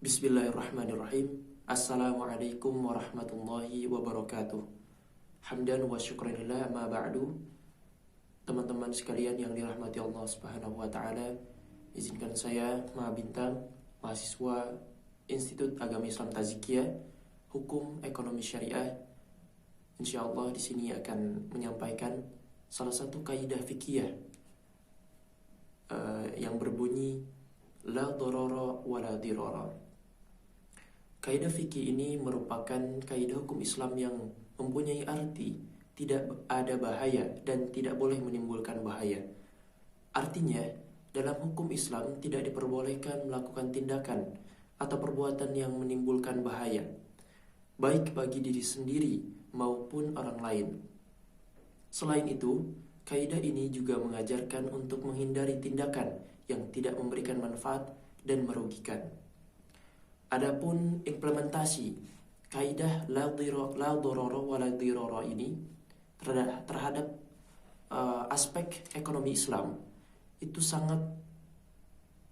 Bismillahirrahmanirrahim. Assalamualaikum warahmatullahi wabarakatuh. Hamdan wa syukranillah ma ba'du. Teman-teman sekalian yang dirahmati Allah Subhanahu wa taala, izinkan saya Ma Bintang, mahasiswa Institut Agama Islam Tazkiyah, Hukum Ekonomi Syariah, insyaallah di sini akan menyampaikan salah satu kaidah fikih yang berbunyi la dororo wa la dirara. Kaidah fikih ini merupakan kaidah hukum Islam yang mempunyai arti tidak ada bahaya dan tidak boleh menimbulkan bahaya. Artinya, dalam hukum Islam tidak diperbolehkan melakukan tindakan atau perbuatan yang menimbulkan bahaya, baik bagi diri sendiri maupun orang lain. Selain itu, kaidah ini juga mengajarkan untuk menghindari tindakan yang tidak memberikan manfaat dan merugikan. Adapun implementasi kaidah la dororo wa la dirara ini terhadap aspek ekonomi Islam itu sangat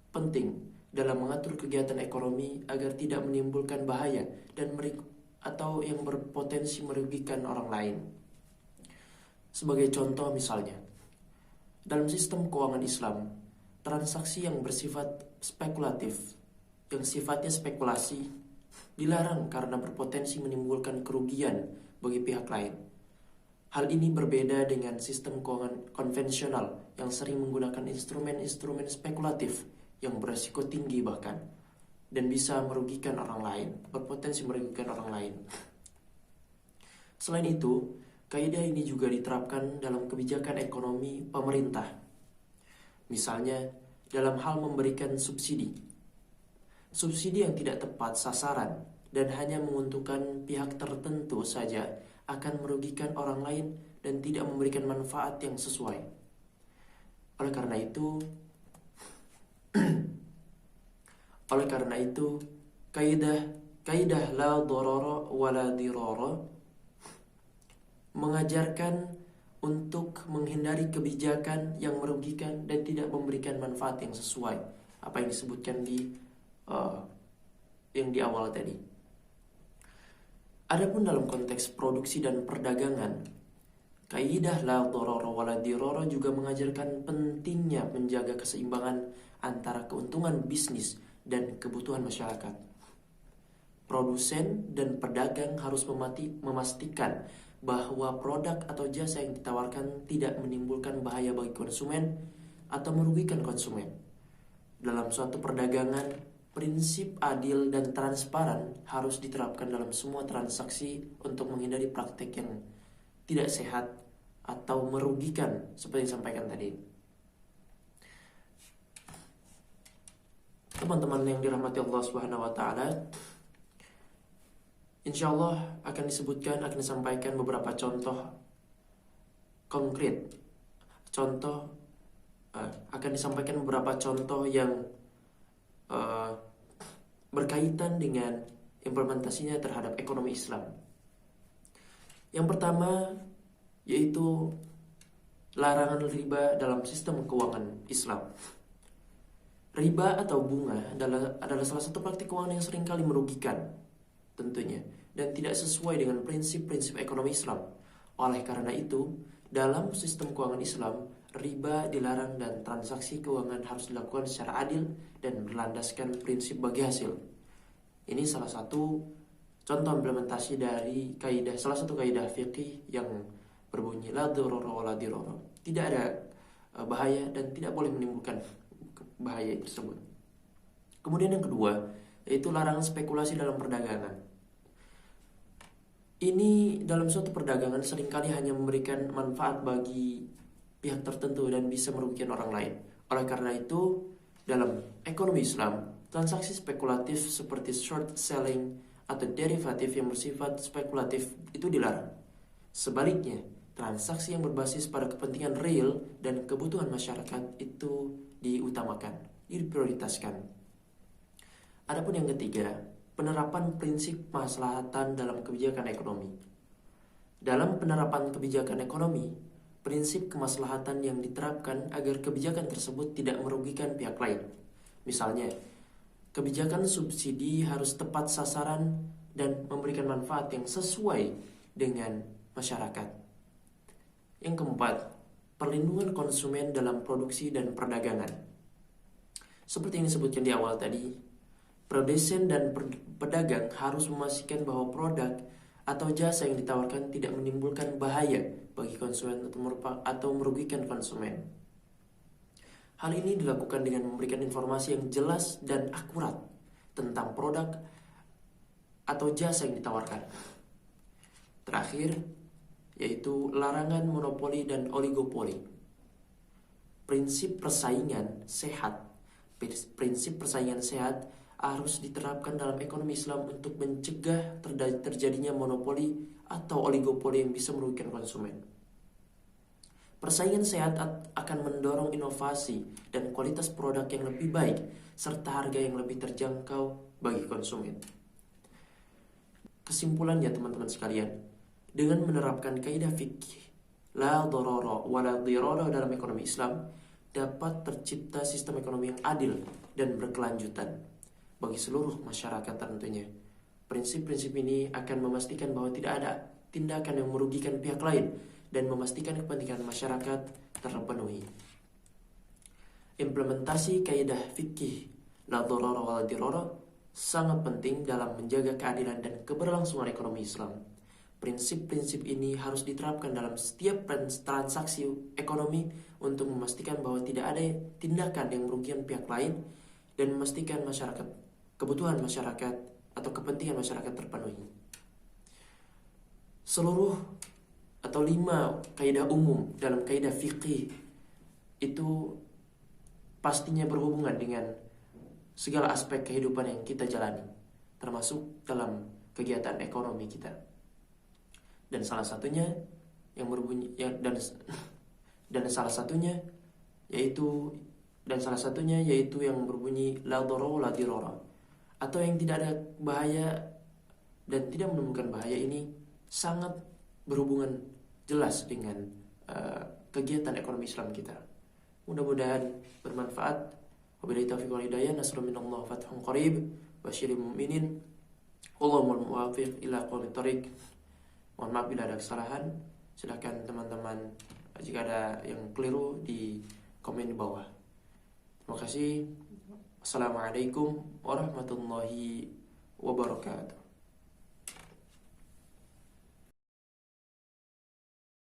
penting dalam mengatur kegiatan ekonomi agar tidak menimbulkan bahaya dan atau yang berpotensi merugikan orang lain. Sebagai contoh misalnya, dalam sistem keuangan Islam, transaksi yang bersifat spekulatif, yang sifatnya spekulasi, dilarang karena berpotensi menimbulkan kerugian bagi pihak lain. Hal ini berbeda dengan sistem keuangan konvensional yang sering menggunakan instrumen-instrumen spekulatif yang beresiko tinggi bahkan dan bisa merugikan orang lain, berpotensi merugikan orang lain. Selain itu, kaidah ini juga diterapkan dalam kebijakan ekonomi pemerintah. Misalnya, dalam hal memberikan subsidi yang tidak tepat sasaran dan hanya menguntungkan pihak tertentu saja akan merugikan orang lain dan tidak memberikan manfaat yang sesuai. Oleh karena itu, kaidah la dororo wa la dirara mengajarkan untuk menghindari kebijakan yang merugikan dan tidak memberikan manfaat yang sesuai. Apa yang disebutkan yang di awal tadi. Adapun dalam konteks produksi dan perdagangan, kaidah la dororo wa la dirara juga mengajarkan pentingnya menjaga keseimbangan antara keuntungan bisnis dan kebutuhan masyarakat. Produsen dan pedagang harus memastikan bahwa produk atau jasa yang ditawarkan tidak menimbulkan bahaya bagi konsumen atau merugikan konsumen. Dalam suatu perdagangan, prinsip adil dan transparan harus diterapkan dalam semua transaksi untuk menghindari praktik yang tidak sehat atau merugikan seperti yang disampaikan tadi. Teman-teman yang dirahmati Allah Subhanahu wa taala, insyaallah akan disampaikan beberapa contoh konkret. Akan disampaikan beberapa contoh yang berkaitan dengan implementasinya terhadap ekonomi Islam. Yang pertama yaitu larangan riba dalam sistem keuangan Islam. Riba atau bunga adalah salah satu praktik keuangan yang seringkali merugikan tentunya dan tidak sesuai dengan prinsip-prinsip ekonomi Islam. Oleh karena itu, dalam sistem keuangan Islam, riba dilarang dan transaksi keuangan harus dilakukan secara adil dan berlandaskan prinsip bagi hasil. Ini salah satu contoh implementasi dari salah satu kaidah fikih yang berbunyi la dororo wa la dirara. Tidak ada bahaya dan tidak boleh menimbulkan bahaya tersebut. Kemudian yang kedua, yaitu larangan spekulasi dalam perdagangan. Ini dalam suatu perdagangan seringkali hanya memberikan manfaat bagi pihak tertentu dan bisa merugikan orang lain. Oleh karena itu, dalam ekonomi Islam, transaksi spekulatif seperti short selling atau derivatif yang bersifat spekulatif itu dilarang. Sebaliknya, transaksi yang berbasis pada kepentingan real dan kebutuhan masyarakat itu diutamakan, diprioritaskan. Adapun yang ketiga, penerapan prinsip kemaslahatan dalam kebijakan ekonomi. Dalam penerapan kebijakan ekonomi, prinsip kemaslahatan yang diterapkan agar kebijakan tersebut tidak merugikan pihak lain. Misalnya, Kebijakan subsidi harus tepat sasaran dan memberikan manfaat yang sesuai dengan masyarakat. Yang keempat, perlindungan konsumen dalam produksi dan perdagangan. Seperti yang disebutkan di awal tadi, produsen dan pedagang harus memastikan bahwa produk atau jasa yang ditawarkan tidak menimbulkan bahaya bagi konsumen atau merugikan konsumen. Hal ini dilakukan dengan memberikan informasi yang jelas dan akurat tentang produk atau jasa yang ditawarkan. Terakhir, yaitu larangan monopoli dan oligopoli. Prinsip persaingan sehat harus diterapkan dalam ekonomi Islam untuk mencegah terjadinya monopoli atau oligopoli yang bisa merugikan konsumen. Persaingan sehat akan mendorong inovasi dan kualitas produk yang lebih baik serta harga yang lebih terjangkau bagi konsumen. Kesimpulannya teman-teman sekalian, dengan menerapkan kaidah fikih la dharara wa la dhirara dalam ekonomi Islam, dapat tercipta sistem ekonomi yang adil dan berkelanjutan bagi seluruh masyarakat tentunya. Prinsip-prinsip ini akan memastikan bahwa tidak ada tindakan yang merugikan pihak lain dan memastikan kepentingan masyarakat terpenuhi. Implementasi kaidah fikih la dharara wa la dhirara sangat penting dalam menjaga keadilan dan keberlangsungan ekonomi Islam. Prinsip-prinsip ini harus diterapkan dalam setiap transaksi ekonomi untuk memastikan bahwa tidak ada tindakan yang merugikan pihak lain dan memastikan kebutuhan masyarakat atau kepentingan masyarakat terpenuhi. Seluruh atau 5 kaidah umum dalam kaidah fikih itu pastinya berhubungan dengan segala aspek kehidupan yang kita jalani, termasuk dalam kegiatan ekonomi kita. Dan salah satunya yang berbunyi dan salah satunya yaitu yang berbunyi la dharara wa la dirara, atau yang tidak ada bahaya dan tidak menimbulkan bahaya, ini sangat berhubungan jelas dengan kegiatan ekonomi Islam kita. Mudah-mudahan bermanfaat. Wabillahi taufiq wal hidayah. Nasrun minallah fathun qarib. Basyiril mu'minin. Wallahul muwaffiq ila aqwamit thoriq. Mohon maaf bila ada kesalahan. Silakan teman-teman jika ada yang keliru di komen di bawah. Terima kasih. Assalamualaikum warahmatullahi wabarakatuh.